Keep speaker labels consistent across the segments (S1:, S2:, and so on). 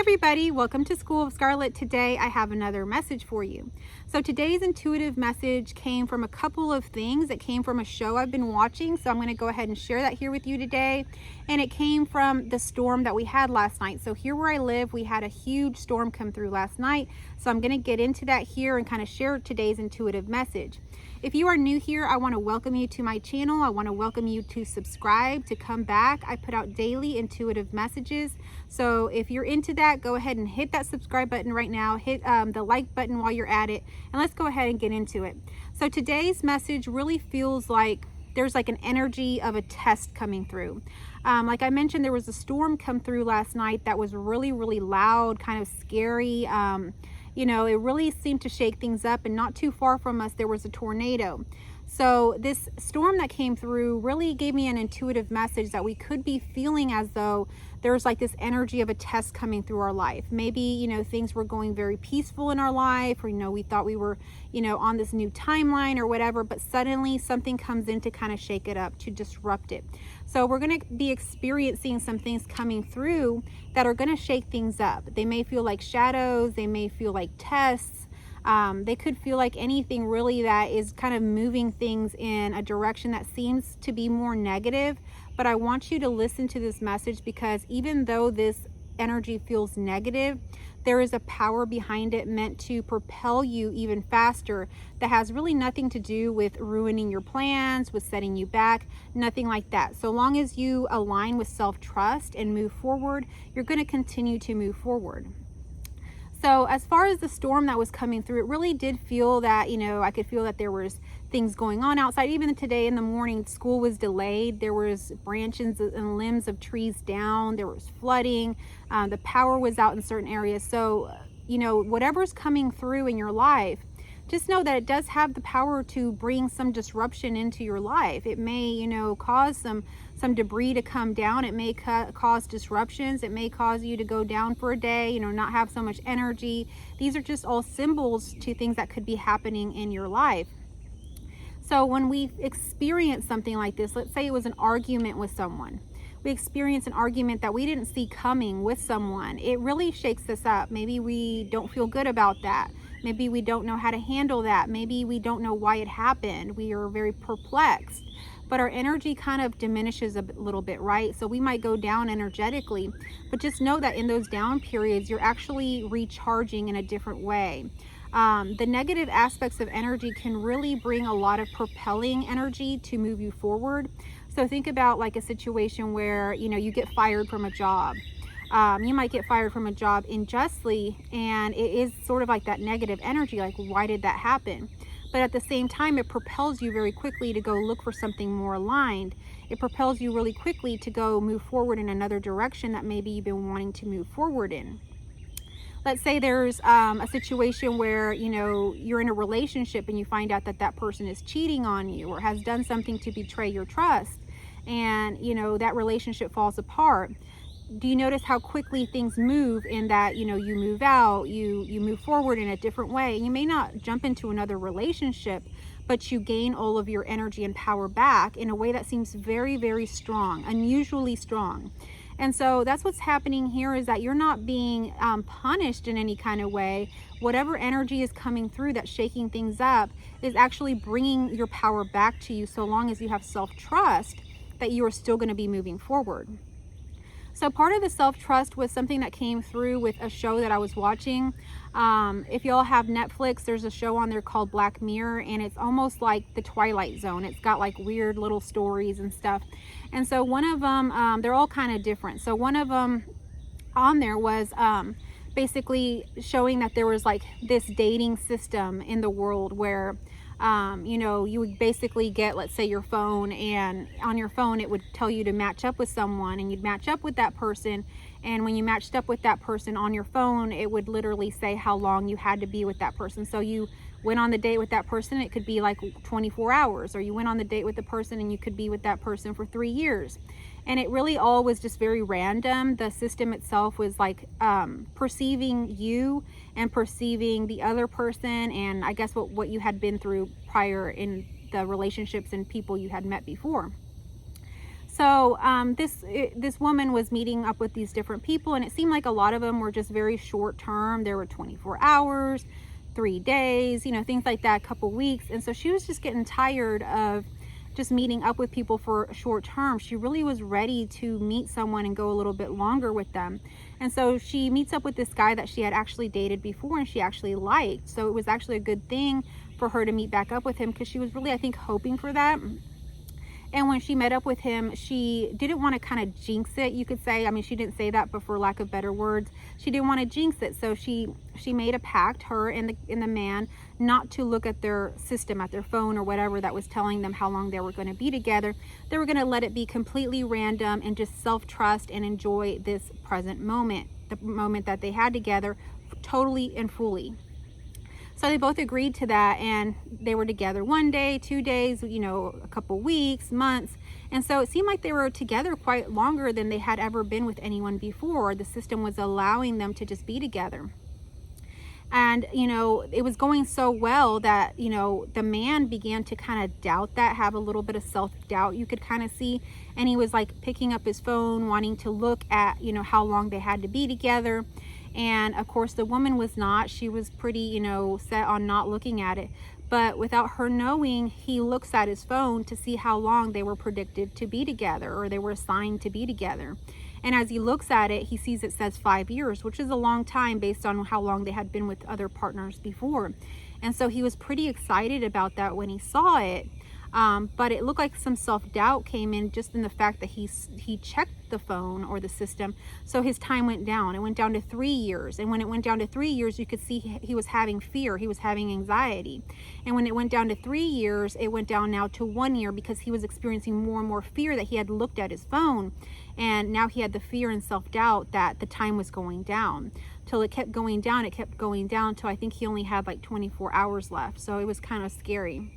S1: everybody, welcome to School of Scarlett. Today I have another message for you. So today's intuitive message came from a couple of things. It came from a show I've been watching, so I'm going to go ahead and share that here with you today. And it came from the storm that we had last night. So here where I live, we had a huge storm come through last night. So I'm going to get into that here and kind of share today's intuitive message. If you are new here, I want to welcome you to my channel. I want to welcome you to subscribe, to come back. I put out daily intuitive messages. So if you're into that, go ahead and hit that subscribe button right now. Hit the like button while you're at it. And let's go ahead and get into it. So today's message really feels like there's like an energy of a test coming through. Like I mentioned, there was a storm come through last night that was really, really loud, kind of scary. You know, it really seemed to shake things up, and not too far from us, there was a tornado. So this storm that came through really gave me an intuitive message that we could be feeling as though there's like this energy of a test coming through our life. Maybe, you know, things were going very peaceful in our life, or, you know, we thought we were, you know, on this new timeline or whatever, but suddenly something comes in to kind of shake it up, to disrupt it. So we're going to be experiencing some things coming through that are going to shake things up. They may feel like shadows. They may feel like tests. They could feel like anything really that is kind of moving things in a direction that seems to be more negative. But I want you to listen to this message, because even though this energy feels negative, there is a power behind it meant to propel you even faster, that has really nothing to do with ruining your plans, with setting you back, nothing like that. So long as you align with self-trust and move forward, you're going to continue to move forward. So as far as the storm that was coming through, it really did feel that, you know, I could feel that there was things going on outside. Even today in the morning, school was delayed. There was branches and limbs of trees down. There was flooding. The power was out in certain areas. So, you know, whatever's coming through in your life, just know that it does have the power to bring some disruption into your life. It may, you know, cause some debris to come down. It may cause disruptions. It may cause you to go down for a day, you know, not have so much energy. These are just all symbols to things that could be happening in your life. So when we experience something like this, let's say it was an argument with someone. We experience an argument that we didn't see coming with someone. It really shakes us up. Maybe we don't feel good about that. Maybe we don't know how to handle that. Maybe we don't know why it happened. We are very perplexed. But our energy kind of diminishes a little bit, right? So we might go down energetically, but just know that in those down periods, you're actually recharging in a different way. The negative aspects of energy can really bring a lot of propelling energy to move you forward. So think about like a situation where, you know, you get fired from a job. You might get fired from a job unjustly, and it is sort of like that negative energy, like, why did that happen? But at the same time, it propels you very quickly to go look for something more aligned. It propels you really quickly to go move forward in another direction that maybe you've been wanting to move forward in. Let's say there's a situation where, you know, you're in a relationship and you find out that that person is cheating on you or has done something to betray your trust, and, you know, that relationship falls apart. Do you notice how quickly things move, in that, you know, you move out, you move forward in a different way? You may not jump into another relationship, but you gain all of your energy and power back in a way that seems very, very strong, unusually strong. And so that's what's happening here, is that you're not being punished in any kind of way. Whatever energy is coming through that's shaking things up is actually bringing your power back to you, so long as you have self-trust that you are still going to be moving forward. So part of the self-trust was something that came through with a show that I was watching. If y'all have Netflix, there's a show on there called Black Mirror, and it's almost like the Twilight Zone. It's got like weird little stories and stuff. And so one of them, they're all kind of different. So one of them on there was basically showing that there was like this dating system in the world where you know, you would basically get, let's say, your phone, and on your phone it would tell you to match up with someone, and you'd match up with that person, and when you matched up with that person on your phone, it would literally say how long you had to be with that person. So you went on the date with that person, it could be like 24 hours, or you went on the date with the person and you could be with that person for 3 years. And it really all was just very random. The system itself was like perceiving you and perceiving the other person, and I guess what you had been through prior in the relationships and people you had met before. So this woman was meeting up with these different people, and it seemed like a lot of them were just very short term. There were 24 hours, 3 days, things like that, a couple weeks. And so she was just getting tired of just meeting up with people for a short term. She really was ready to meet someone and go a little bit longer with them. And so she meets up with this guy that she had actually dated before and she actually liked. So it was actually a good thing for her to meet back up with him, because she was really, I think, hoping for that. And when she met up with him, she didn't want to kind of jinx it, you could say. I mean, she didn't say that, but for lack of better words, she didn't want to jinx it. So she made a pact, her and the man, not to look at their system, at their phone or whatever that was telling them how long they were going to be together. They were going to let it be completely random and just self-trust and enjoy this present moment, the moment that they had together, totally and fully. So they both agreed to that, and they were together 1 day, 2 days, a couple weeks, months. And so it seemed like they were together quite longer than they had ever been with anyone before. The system was allowing them to just be together. And, it was going so well that, the man began to kind of doubt that, have a little bit of self-doubt, you could kind of see. And he was like picking up his phone, wanting to look at, how long they had to be together. And of course, the woman was not. She was pretty, set on not looking at it. But without her knowing, he looks at his phone to see how long they were predicted to be together, or they were assigned to be together. And as he looks at it, he sees it says 5 years, which is a long time based on how long they had been with other partners before. And so he was pretty excited about that when he saw it. But it looked like some self-doubt came in just in the fact that he checked the phone or the system. So his time went down. It went down to 3 years. And when it went down to 3 years, you could see he was having fear. He was having anxiety. And when it went down to 3 years, it went down now to 1 year, because he was experiencing more and more fear that he had looked at his phone. And now he had the fear and self-doubt that the time was going down. Till it kept going down. It kept going down till I think he only had like 24 hours left. So it was kind of scary.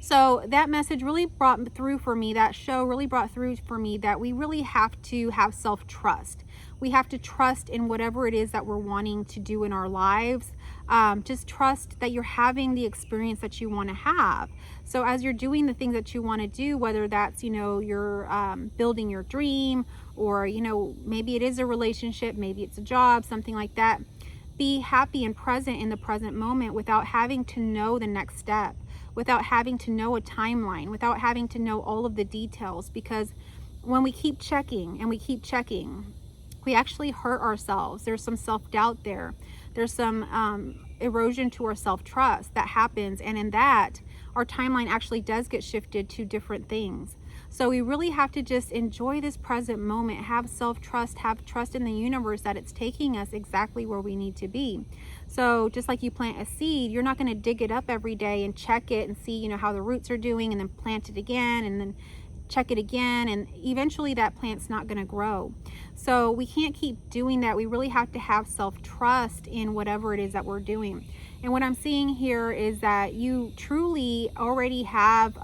S1: So that message really brought through for me, that show really brought through for me that we really have to have self-trust. We have to trust in whatever it is that we're wanting to do in our lives. Just trust that you're having the experience that you want to have. So as you're doing the things that you want to do, whether that's, you're building your dream, or, maybe it is a relationship, maybe it's a job, something like that. Be happy and present in the present moment without having to know the next step, without having to know a timeline, without having to know all of the details. Because when we keep checking and we keep checking, we actually hurt ourselves. There's some self-doubt there. There's some erosion to our self-trust that happens. And in that, our timeline actually does get shifted to different things. So we really have to just enjoy this present moment, have self-trust, have trust in the universe that it's taking us exactly where we need to be. So just like you plant a seed, you're not going to dig it up every day and check it and see, how the roots are doing, and then plant it again and then check it again. And eventually that plant's not going to grow. So we can't keep doing that. We really have to have self-trust in whatever it is that we're doing. And what I'm seeing here is that you truly already have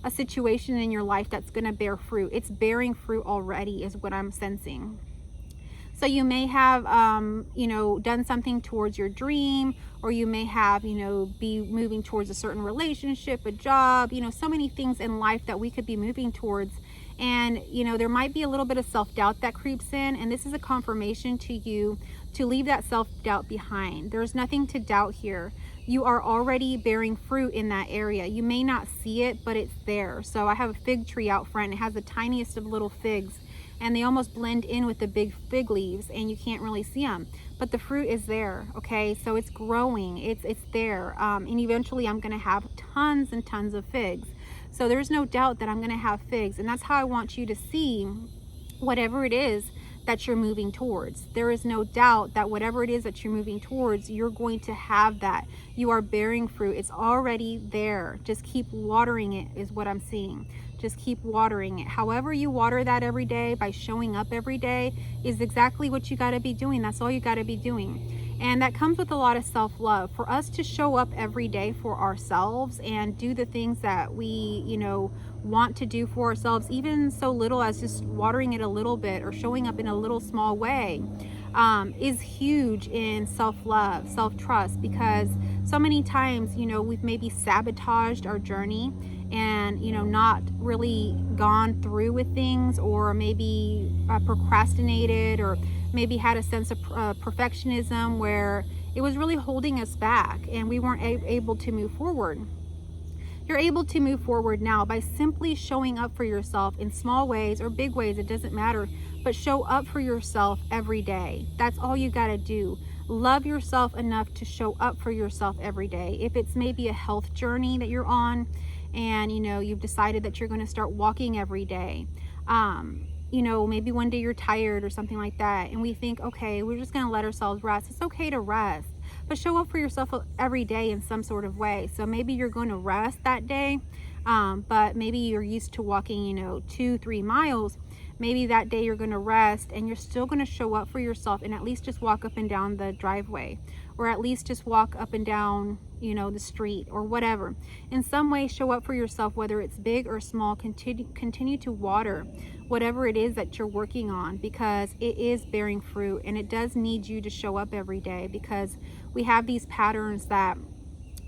S1: a situation in your life that's going to bear fruit. It's bearing fruit already is what I'm sensing. So you may have, done something towards your dream, or you may have, be moving towards a certain relationship, a job, so many things in life that we could be moving towards. And, there might be a little bit of self-doubt that creeps in, and this is a confirmation to you to leave that self-doubt behind. There's nothing to doubt here. You are already bearing fruit in that area. You may not see it, but it's there. So I have a fig tree out front. It has the tiniest of little figs, and they almost blend in with the big fig leaves, and you can't really see them. But the fruit is there, okay? So it's growing, it's there. And eventually I'm gonna have tons and tons of figs. So there's no doubt that I'm gonna have figs. And that's how I want you to see whatever it is that you're moving towards. There is no doubt that whatever it is that you're moving towards, you're going to have that. You are bearing fruit. It's already there. Just keep watering it is what I'm seeing. Just keep watering it. However you water that every day, by showing up every day, is exactly what you got to be doing. That's all you got to be doing. And that comes with a lot of self-love. For us to show up every day for ourselves and do the things that we, want to do for ourselves, even so little as just watering it a little bit or showing up in a little small way, is huge in self-love, self-trust, because so many times, we've maybe sabotaged our journey and, you know, not really gone through with things, or maybe procrastinated, or maybe had a sense of perfectionism where it was really holding us back and we weren't able to move forward. You're able to move forward now by simply showing up for yourself in small ways or big ways, it doesn't matter, but show up for yourself every day. That's all you got to do. Love yourself enough to show up for yourself every day. If it's maybe a health journey that you're on, and, you know, you've decided that you're going to start walking every day, you know, maybe one day you're tired or something like that, and we think, okay, we're just going to let ourselves rest. It's okay to rest, but show up for yourself every day in some sort of way. So maybe you're going to rest that day, but maybe you're used to walking, you know, 2-3 miles. Maybe that day you're going to rest and you're still going to show up for yourself and at least just walk up and down the driveway, or at least just walk up and down, you know, the street or whatever. In some way, show up for yourself, whether it's big or small. Continue to water whatever it is that you're working on, because it is bearing fruit, and it does need you to show up every day, because we have these patterns that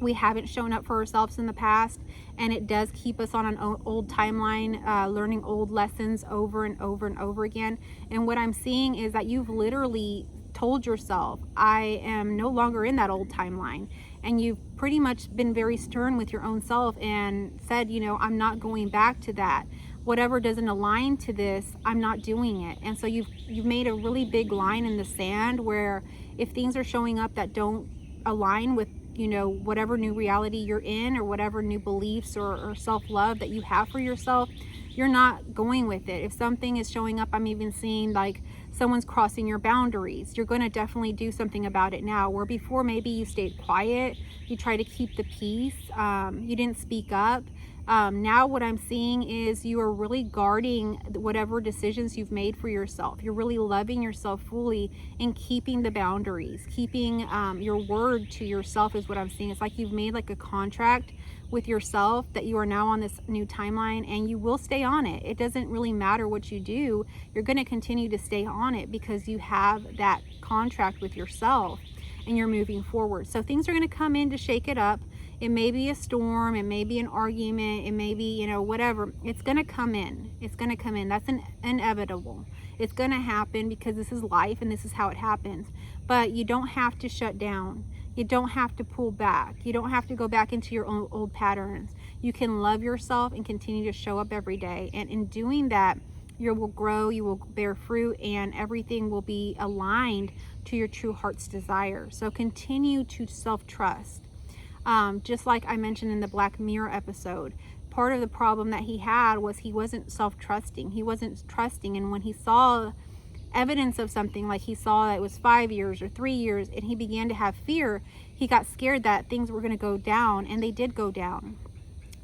S1: we haven't shown up for ourselves in the past, and it does keep us on an old timeline, learning old lessons over and over and over again. And what I'm seeing is that you've literally told yourself, I am no longer in that old timeline, and you've pretty much been very stern with your own self and said, you know, I'm not going back to that. Whatever doesn't align to this, I'm not doing it. And so you've made a really big line in the sand, where if things are showing up that don't align with, you know, whatever new reality you're in, or whatever new beliefs or self-love that you have for yourself, you're not going with it. If something is showing up, I'm even seeing like someone's crossing your boundaries, you're going to definitely do something about it now. Where before maybe you stayed quiet, you try to keep the peace, you didn't speak up. Now what I'm seeing is you are really guarding whatever decisions you've made for yourself. You're really loving yourself fully and keeping the boundaries, keeping your word to yourself is what I'm seeing. It's like you've made like a contract with yourself that you are now on this new timeline, and you will stay on it. It doesn't really matter what you do. You're going to continue to stay on it because you have that contract with yourself and you're moving forward. So things are going to come in to shake it up. It may be a storm, it may be an argument, it may be, you know, whatever. It's going to come in. It's going to come in. That's inevitable. It's going to happen because this is life and this is how it happens. But you don't have to shut down. You don't have to pull back. You don't have to go back into your own old patterns. You can love yourself and continue to show up every day. And in doing that, you will grow, you will bear fruit, and everything will be aligned to your true heart's desire. So continue to self-trust. Just like I mentioned in the Black Mirror episode, part of the problem that he had was he wasn't self-trusting. He wasn't trusting. And when he saw evidence of something, like he saw it was 5 years or 3 years, and he began to have fear, he got scared that things were going to go down, and they did go down.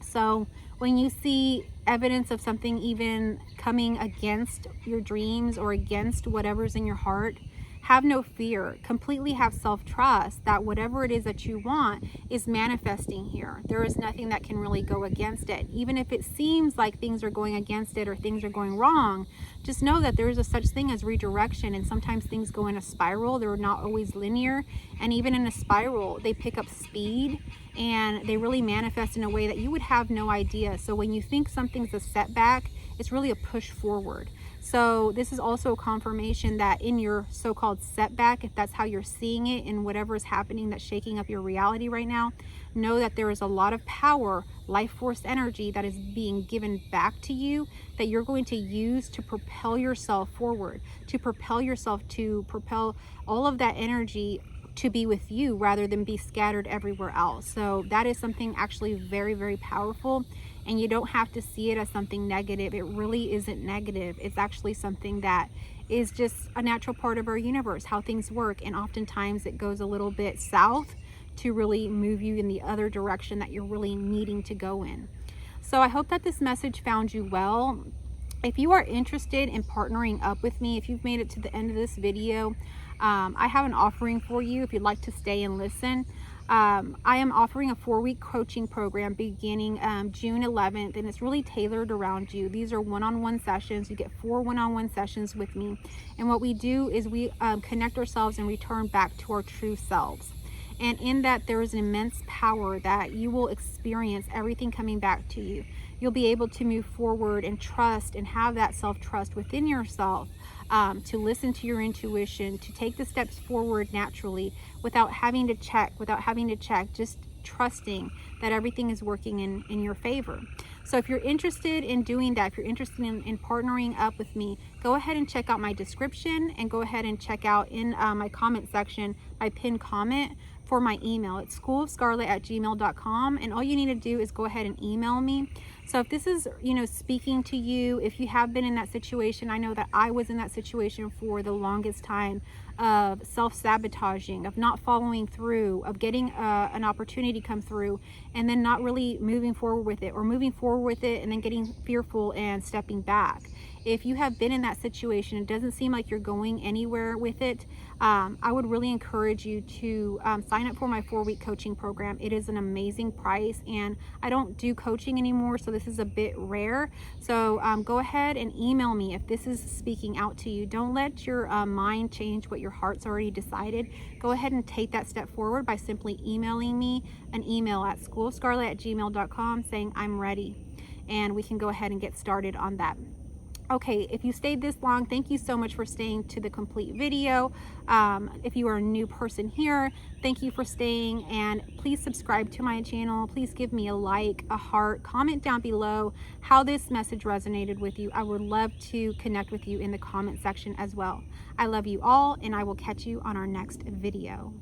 S1: So when you see evidence of something even coming against your dreams or against whatever's in your heart, have no fear. Completely have self-trust that whatever it is that you want is manifesting here. There is nothing that can really go against it. Even if it seems like things are going against it or things are going wrong, just know that there is a such thing as redirection, and sometimes things go in a spiral. They're not always linear, and even in a spiral, they pick up speed and they really manifest in a way that you would have no idea. So when you think something's a setback, it's really a push forward. So this is also a confirmation that in your so-called setback, if that's how you're seeing it, and whatever is happening that's shaking up your reality right now, know that there is a lot of power, life force energy that is being given back to you that you're going to use to propel yourself forward, to propel all of that energy to be with you rather than be scattered everywhere else. So that is something actually very, very powerful. And you don't have to see it as something negative. It really isn't negative. It's actually something that is just a natural part of our universe, how things work. And oftentimes it goes a little bit south to really move you in the other direction that you're really needing to go in. So I hope that this message found you well. If you are interested in partnering up with me, if you've made it to the end of this video, I have an offering for you if you'd like to stay and listen. I am offering a 4-week coaching program beginning June 11th, and it's really tailored around you. These are one-on-one sessions. You get 4 one-on-one sessions with me, and what we do is we connect ourselves and return back to our true selves. And in that, there is an immense power that you will experience everything coming back to you. You'll be able to move forward and trust and have that self-trust within yourself, to listen to your intuition, to take the steps forward naturally without having to check, just trusting that everything is working in your favor. So if you're interested in doing that, if you're interested in partnering up with me, go ahead and check out my description and go ahead and check out in my comment section, my pinned comment for my email. It's schoolofscarlett@gmail.com, and all you need to do is go ahead and email me. So if this is, speaking to you, if you have been in that situation, I know that I was in that situation for the longest time, of self-sabotaging, of not following through, of getting an opportunity come through and then not really moving forward with it, or moving forward with it and then getting fearful and stepping back. If you have been in that situation, it doesn't seem like you're going anywhere with it, I would really encourage you to sign up for my 4-week coaching program. It is an amazing price, and I don't do coaching anymore, so this is a bit rare. So go ahead and email me if this is speaking out to you. Don't let your mind change what your heart's already decided. Go ahead and take that step forward by simply emailing me an email at schoolofscarlett@gmail.com saying I'm ready, and we can go ahead and get started on that. Okay, if you stayed this long, thank you so much for staying to the complete video. If you are a new person here, thank you for staying, and please subscribe to my channel. Please give me a like, a heart, comment down below how this message resonated with you. I would love to connect with you in the comment section as well. I love you all, and I will catch you on our next video.